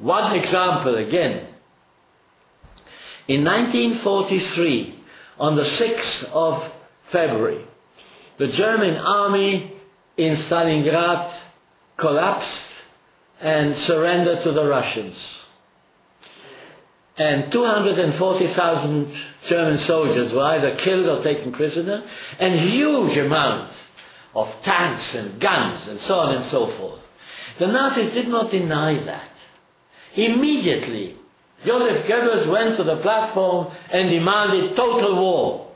One example again. In 1943, on the 6th of February, the German army in Stalingrad collapsed and surrendered to the Russians. And 240,000 German soldiers were either killed or taken prisoner, and huge amounts of tanks and guns and so on and so forth. The Nazis did not deny that. Immediately, Joseph Goebbels went to the platform and demanded total war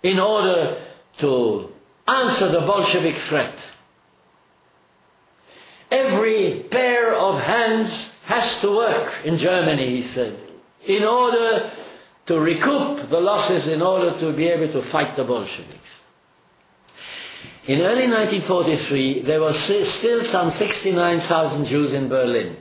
in order to answer the Bolshevik threat. Every pair of hands has to work in Germany, he said, in order to recoup the losses, in order to be able to fight the Bolsheviks. In early 1943, there were still some 69,000 Jews in Berlin.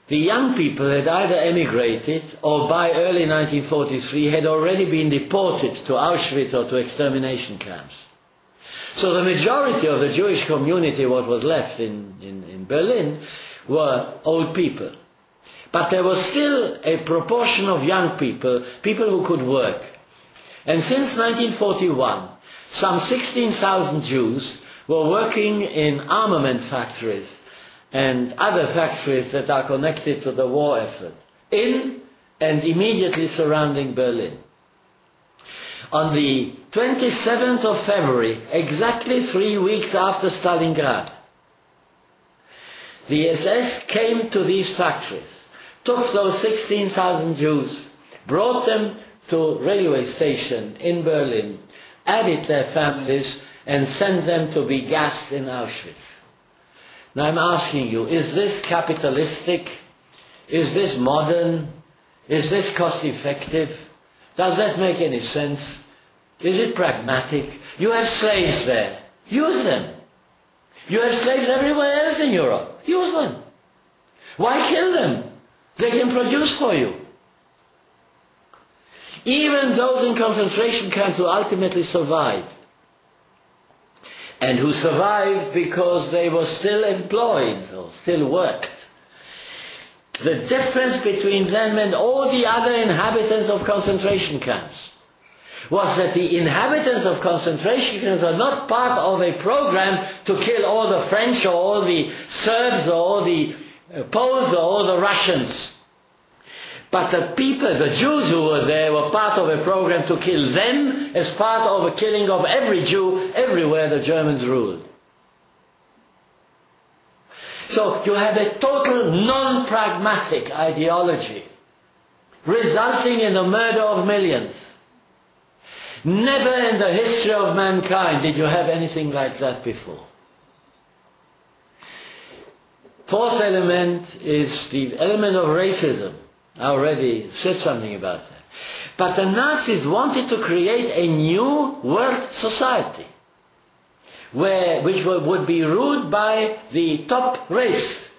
The young people had either emigrated or by early 1943 had already been deported to Auschwitz or to extermination camps. So the majority of the Jewish community, what was left in Berlin, were old people. But there was still a proportion of young people, people who could work. And since 1941, some 16,000 Jews were working in armament factories and other factories that are connected to the war effort, in and immediately surrounding Berlin. On the 27th of February, exactly 3 weeks after Stalingrad, the SS came to these factories, took those 16,000 Jews, brought them to a railway station in Berlin, added their families, and sent them to be gassed in Auschwitz. Now I'm asking you, is this capitalistic? Is this modern? Is this cost effective? Does that make any sense? Is it pragmatic? You have slaves there. Use them. You have slaves everywhere else in Europe. Use them. Why kill them? They can produce for you. Even those in concentration camps who ultimately survived, and who survived because they were still employed or still worked. The difference between them and all the other inhabitants of concentration camps was that the inhabitants of concentration camps are not part of a program to kill all the French or all the Serbs or all the Poles or all the Russians. But the people, the Jews who were there, were part of a program to kill them as part of a killing of every Jew everywhere the Germans ruled. So you have a total non-pragmatic ideology resulting in the murder of millions. Never in the history of mankind did you have anything like that before. Fourth element is the element of racism. I already said something about that. But the Nazis wanted to create a new world society which would be ruled by the top race,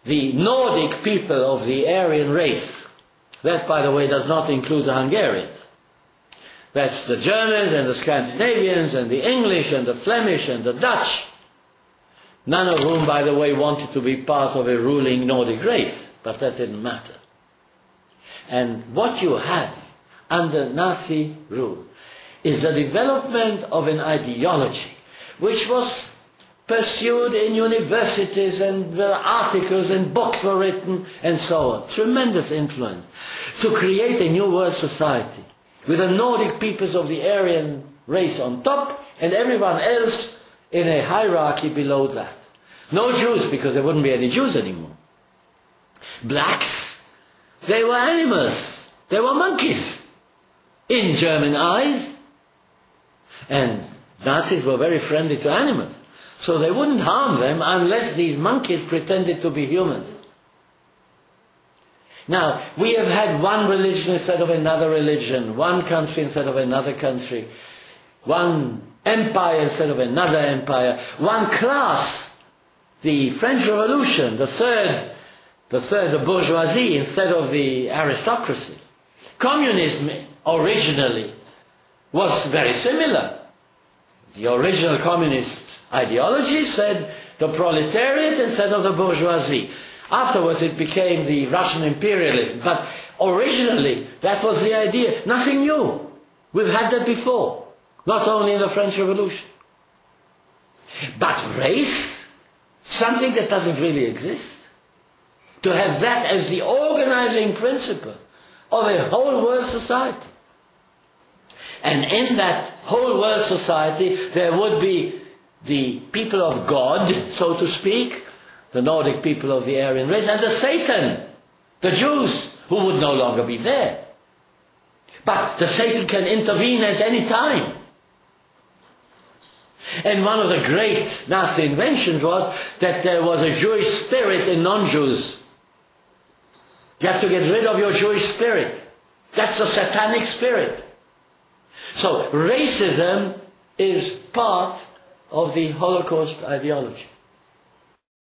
the Nordic people of the Aryan race. That, by the way, does not include the Hungarians. That's the Germans and the Scandinavians and the English and the Flemish and the Dutch, none of whom, by the way, wanted to be part of a ruling Nordic race, but that didn't matter. And what you have under Nazi rule is the development of an ideology which was pursued in universities, and articles and books were written and so on. Tremendous influence to create a new world society with the Nordic peoples of the Aryan race on top and everyone else in a hierarchy below that. No Jews, because there wouldn't be any Jews anymore. Blacks, they were animals. They were monkeys in German eyes. And Nazis were very friendly to animals. So they wouldn't harm them unless these monkeys pretended to be humans. Now, we have had one religion instead of another religion, one country instead of another country, one empire instead of another empire, one class, the French Revolution, the third, the bourgeoisie instead of the aristocracy. Communism originally was very similar. The original communist ideology said the proletariat instead of the bourgeoisie. Afterwards it became the Russian imperialism. But originally that was the idea. Nothing new. We've had that before. Not only in the French Revolution. But race, something that doesn't really exist. To have that as the organizing principle of a whole world society. And in that whole world society there would be the people of God, so to speak, the Nordic people of the Aryan race, and the Satan, the Jews, who would no longer be there. But the Satan can intervene at any time. And one of the great Nazi inventions was that there was a Jewish spirit in non-Jews. You have to get rid of your Jewish spirit. That's the satanic spirit. So racism is part of the Holocaust ideology.